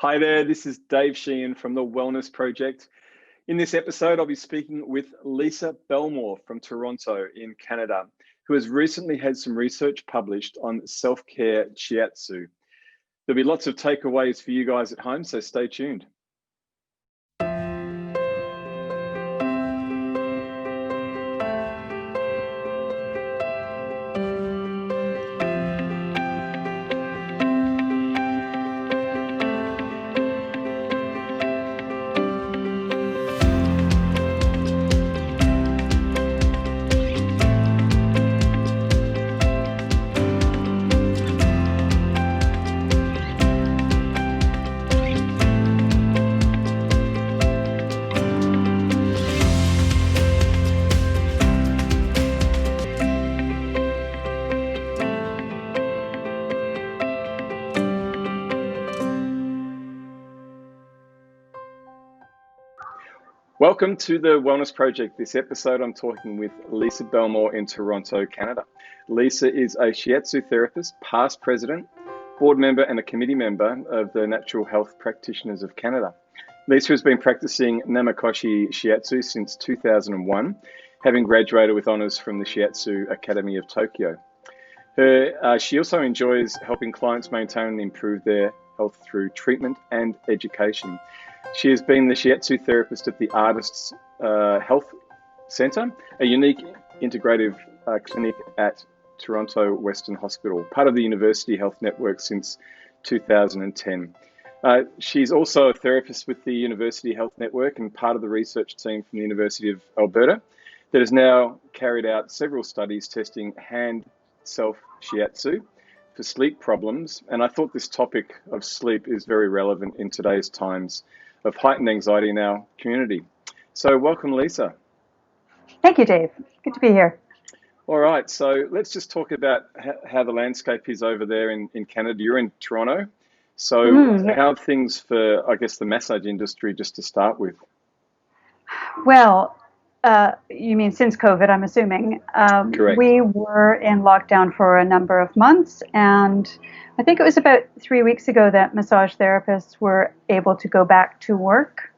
Hi there, this is Dave Sheehan from the Wellness Project. In this episode, I'll be speaking with Leisa Bellmore from Toronto in Canada, who has recently had some research published on self-care shiatsu. There'll be lots of takeaways for you guys at home, so stay tuned. Welcome to the Wellness Project. This episode, I'm talking with Leisa Bellmore in Toronto, Canada. Leisa is a shiatsu therapist, past president, board member, and a committee member of the Natural Health Practitioners of Canada. Leisa has been practicing Namakoshi Shiatsu since 2001, having graduated with honours from the Shiatsu Academy of Tokyo. She also enjoys helping clients maintain and improve their health through treatment and education. She has been the shiatsu therapist at the Artists Health Centre, a unique integrative clinic at Toronto Western Hospital, part of the University Health Network since 2010. She's also a therapist with the University Health Network and part of the research team from the University of Alberta that has now carried out several studies testing hand self-Shiatsu for sleep problems. And I thought this topic of sleep is very relevant in today's times of heightened anxiety in our community. So welcome, Leisa. Thank you, Dave. Good to be here. All right, so let's just talk about how the landscape is over there in Canada. You're in Toronto. So how are things for, I guess, the massage industry, just to start with? Well, you mean since COVID, I'm assuming. Correct. We were in lockdown for a number of months, and I think it was about 3 weeks ago that massage therapists were able to go back to work.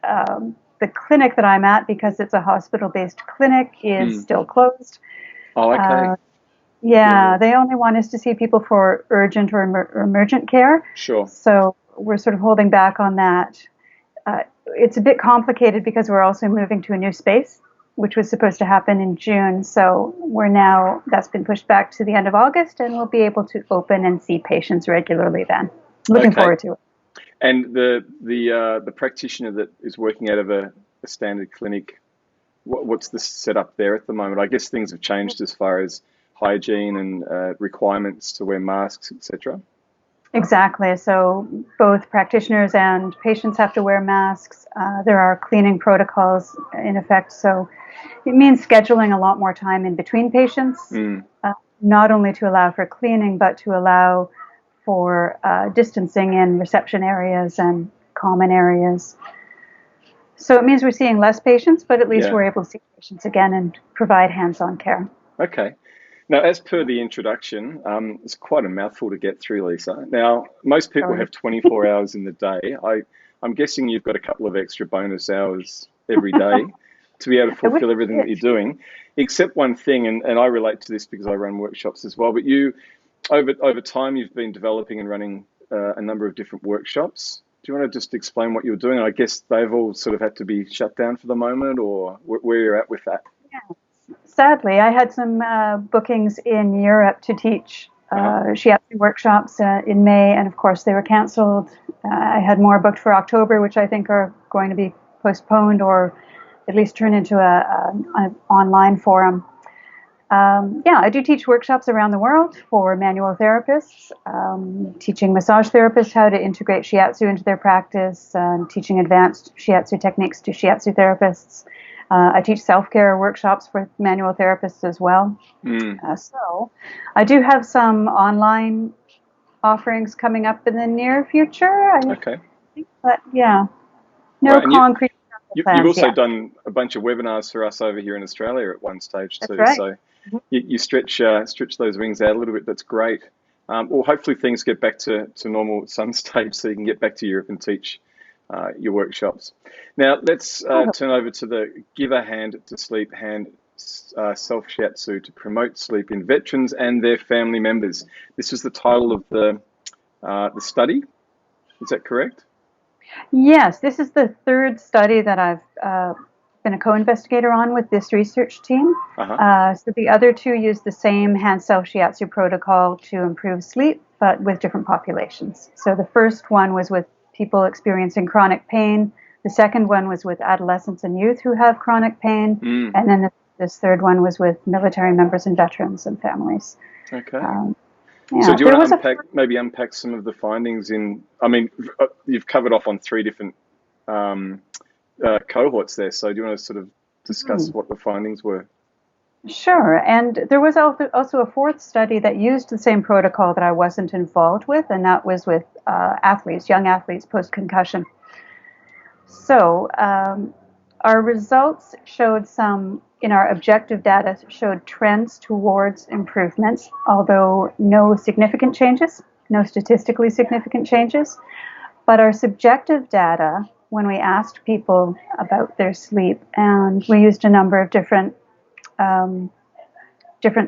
The clinic that I'm at, because it's a hospital-based clinic, is still closed. Oh, okay. Yeah, they only want us to see people for urgent or emergent care. Sure. So we're sort of holding back on that. It's a bit complicated because we're also moving to a new space, which was supposed to happen in June. So that's been pushed back to the end of August, and we'll be able to open and see patients regularly then. Looking forward to it. And the practitioner that is working out of a standard clinic, what's the setup there at the moment? I guess things have changed as far as hygiene and requirements to wear masks, etc. Exactly. So both practitioners and patients have to wear masks. There are cleaning protocols in effect. So it means scheduling a lot more time in between patients, not only to allow for cleaning, but to allow for distancing in reception areas and common areas. So it means we're seeing less patients, but at least we're able to see patients again and provide hands-on care. Okay. Now, as per the introduction, it's quite a mouthful to get through, Leisa. Now, most people have 24 hours in the day. I'm guessing you've got a couple of extra bonus hours every day to be able to fulfill everything that you're doing, except one thing, and I relate to this because I run workshops as well, but you, over time, you've been developing and running a number of different workshops. Do you want to just explain what you're doing? I guess they've all sort of had to be shut down for the moment, or where you're at with that? Yeah. Sadly, I had some bookings in Europe to teach shiatsu workshops in May, and of course they were canceled. I had more booked for October, which I think are going to be postponed or at least turn into an online forum. I do teach workshops around the world for manual therapists, teaching massage therapists how to integrate shiatsu into their practice, teaching advanced shiatsu techniques to shiatsu therapists. I teach self-care workshops for manual therapists as well. So I do have some online offerings coming up in the near future. Okay. But no concrete plans. You've also done a bunch of webinars for us over here in Australia at one stage too. That's right. So you stretch those wings out a little bit. That's great. Or hopefully things get back to normal at some stage so you can get back to Europe and teach your workshops. Now, let's turn over to the Give a Hand to Sleep Hand self-Shiatsu to promote sleep in veterans and their family members. This is the title of the study. Is that correct? Yes, this is the third study that I've been a co-investigator on with this research team. So the other two use the same hand self-Shiatsu protocol to improve sleep, but with different populations. So the first one was with people experiencing chronic pain. The second one was with adolescents and youth who have chronic pain. And then this third one was with military members and veterans and families. Okay. Yeah, so do you want to unpack some of the findings you've covered off on 3 different cohorts there. So do you want to sort of discuss what the findings were? Sure. And there was also a fourth study that used the same protocol that I wasn't involved with, and that was with young athletes post-concussion. So our results showed in our objective data, showed trends towards improvements, although no significant changes, no statistically significant changes. But our subjective data, when we asked people about their sleep, and we used a number of different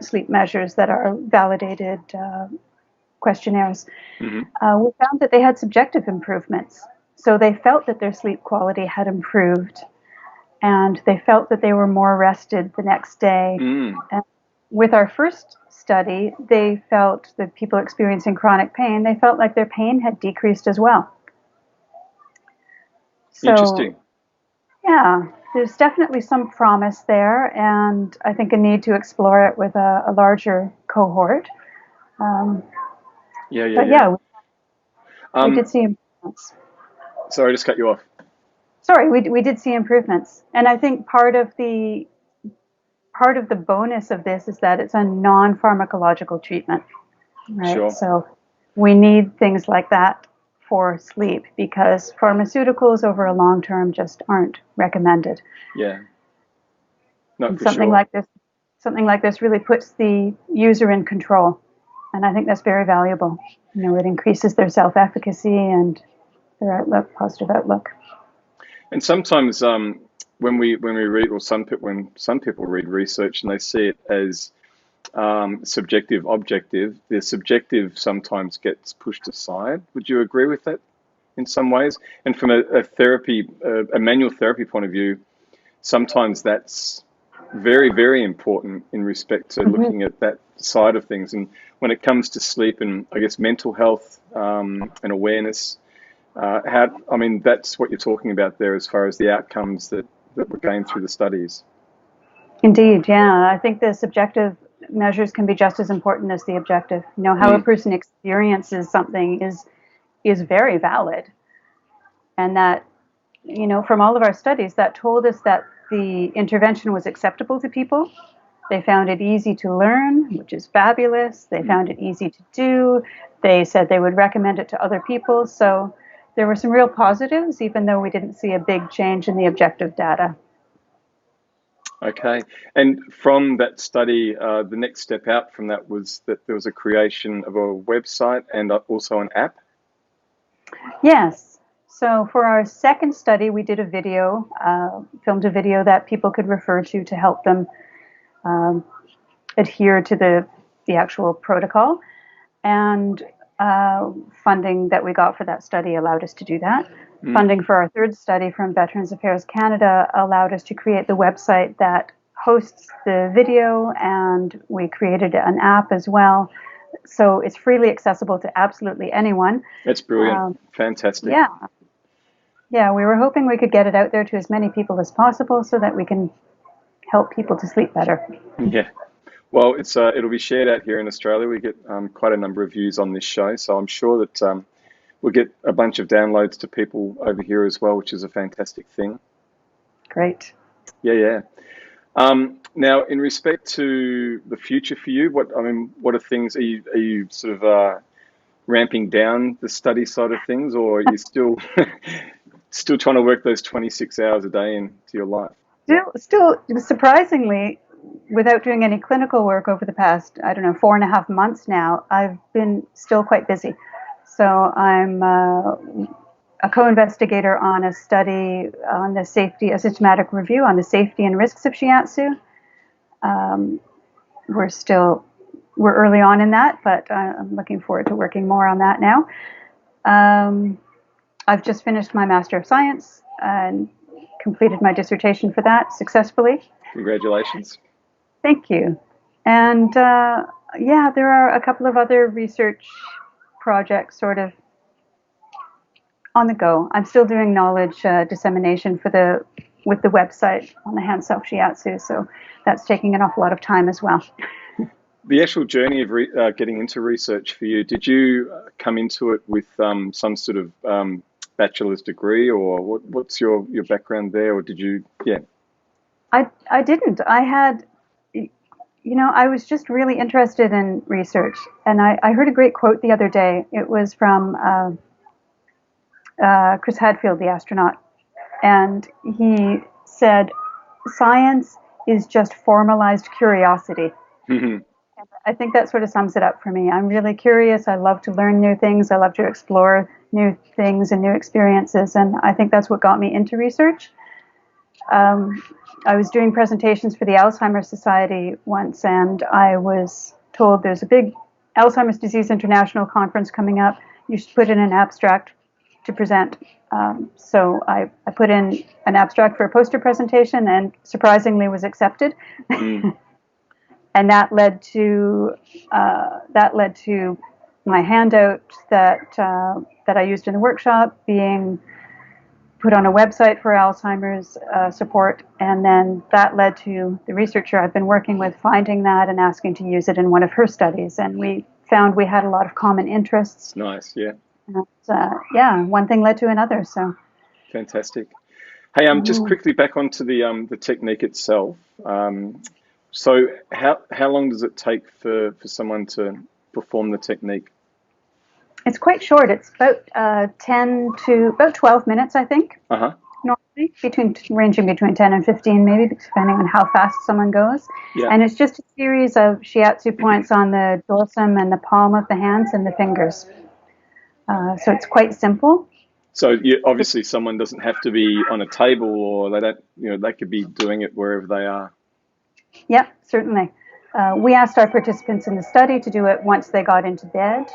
sleep measures that are validated questionnaires, we found that they had subjective improvements. So they felt that their sleep quality had improved, and they felt that they were more rested the next day. And with our first study, they felt that people experiencing chronic pain, they felt like their pain had decreased as well. So, interesting. Yeah, there's definitely some promise there, and I think a need to explore it with a larger cohort. We did see improvements. Sorry, I just cut you off. Sorry, we did see improvements, and I think part of the bonus of this is that it's a non-pharmacological treatment, right? Sure. So we need things like that for sleep because pharmaceuticals over a long term just aren't recommended. Yeah. No, and for something sure. Something like this really puts the user in control, and I think that's very valuable. It increases their self-efficacy and their positive outlook. And sometimes when we read, or when some people read research and they see it as subjective, objective, the subjective sometimes gets pushed aside. Would you agree with that in some ways? And from a manual therapy point of view, sometimes that's very, very important in respect to looking at that side of things. And when it comes to sleep and I guess mental health and awareness, that's what you're talking about there as far as the outcomes that were gained through the studies. Indeed, yeah. I think the subjective measures can be just as important as the objective. How a person experiences something is very valid. And that, from all of our studies, that told us that the intervention was acceptable to people. They found it easy to learn, which is fabulous. They found it easy to do. They said they would recommend it to other people. So there were some real positives, even though we didn't see a big change in the objective data. Okay. And from that study, the next step out from that was that there was a creation of a website and also an app? Yes. So for our second study, we did filmed a video that people could refer to help them adhere to the actual protocol. And funding that we got for that study allowed us to do that. Funding for our third study from Veterans Affairs Canada allowed us to create the website that hosts the video, and we created an app as well. So it's freely accessible to absolutely anyone. That's brilliant. Fantastic. Yeah, we were hoping we could get it out there to as many people as possible so that we can help people to sleep better. Yeah. Well, it'll be shared out here in Australia. We get quite a number of views on this show, so I'm sure that we'll get a bunch of downloads to people over here as well, which is a fantastic thing. Great. Yeah. Now, in respect to the future for you, what are things? Are you sort of ramping down the study side of things, or are you still trying to work those 26 hours a day into your life? Still, surprisingly, without doing any clinical work over the past, I don't know, 4.5 months now, I've been still quite busy. So I'm a co-investigator on a study on the safety, a systematic review on the safety and risks of Shiatsu. We're early on in that, but I'm looking forward to working more on that now. I've just finished my Master of Science and completed my dissertation for that successfully. Congratulations. Thank you. And yeah, there are a couple of other research projects sort of on the go. I'm still doing knowledge dissemination with the website on the hand self-Shiatsu, so that's taking an awful lot of time as well. The actual journey of getting into research for you, did you come into it with some sort of bachelor's degree, or what's your background there, or did you, yeah? I didn't. I had, I was just really interested in research, and I heard a great quote the other day. It was from Chris Hadfield, the astronaut, and he said, "Science is just formalized curiosity." Mm-hmm. I think that sort of sums it up for me. I'm really curious. I love to learn new things. I love to explore new things and new experiences, and I think that's what got me into research. I was doing presentations for the Alzheimer's Society once, and I was told there's a big Alzheimer's Disease International conference coming up. You should put in an abstract to present. So I put in an abstract for a poster presentation, and surprisingly was accepted. Mm. And that led to my handout that I used in the workshop being put on a website for Alzheimer's support, and then that led to the researcher I've been working with finding that and asking to use it in one of her studies, and we found we had a lot of common interests. Nice, yeah. And, yeah, one thing led to another. So fantastic. Hey, just quickly back onto the technique itself. So how long does it take for someone to perform the technique? It's quite short. It's about 10 to about 12 minutes, I think. Uh-huh. Normally, ranging between 10 and 15, maybe, depending on how fast someone goes. Yeah. And it's just a series of Shiatsu points on the dorsum and the palm of the hands and the fingers. So it's quite simple. So obviously someone doesn't have to be on a table, or they don't, they could be doing it wherever they are. Yeah, certainly. We asked our participants in the study to do it once they got into bed,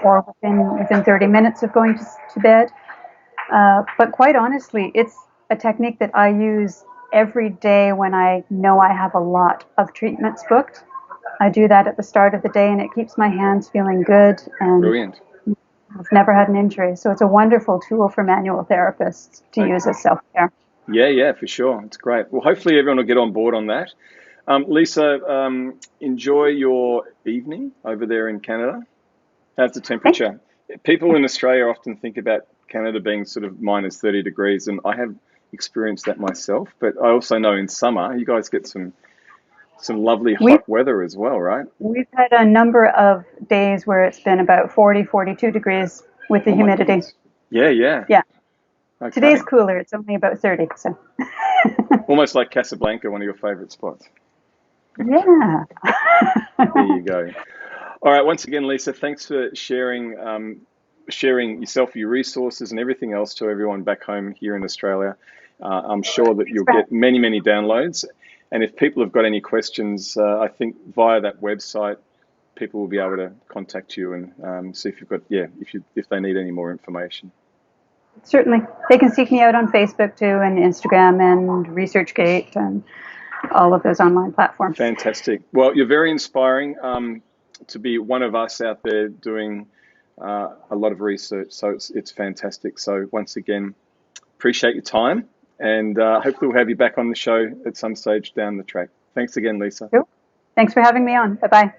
or within 30 minutes of going to bed. But quite honestly, it's a technique that I use every day when I know I have a lot of treatments booked. I do that at the start of the day, and it keeps my hands feeling good. And brilliant. I've never had an injury, so it's a wonderful tool for manual therapists to use as self-care. Yeah, for sure. It's great. Well, hopefully everyone will get on board on that. Leisa, enjoy your evening over there in Canada. How's the temperature? People in Australia often think about Canada being sort of minus 30 degrees, and I have experienced that myself. But I also know in summer, you guys get some lovely hot weather as well, right? We've had a number of days where it's been about 40, 42 degrees with the humidity. Yeah. Okay. Today's cooler. It's only about 30. So. Almost like Casablanca, one of your favorite spots. Yeah. There you go. All right. Once again, Leisa, thanks for sharing yourself, your resources, and everything else to everyone back home here in Australia. I'm sure that you'll get many, many downloads. And if people have got any questions, I think via that website, people will be able to contact you and see if you've got, if they need any more information. Certainly. They can seek me out on Facebook too, and Instagram and ResearchGate and all of those online platforms. Fantastic. Well, you're very inspiring to be one of us out there doing a lot of research. So it's fantastic. So once again, appreciate your time. And hopefully we'll have you back on the show at some stage down the track. Thanks again, Leisa. Sure. Thanks for having me on. Bye-bye.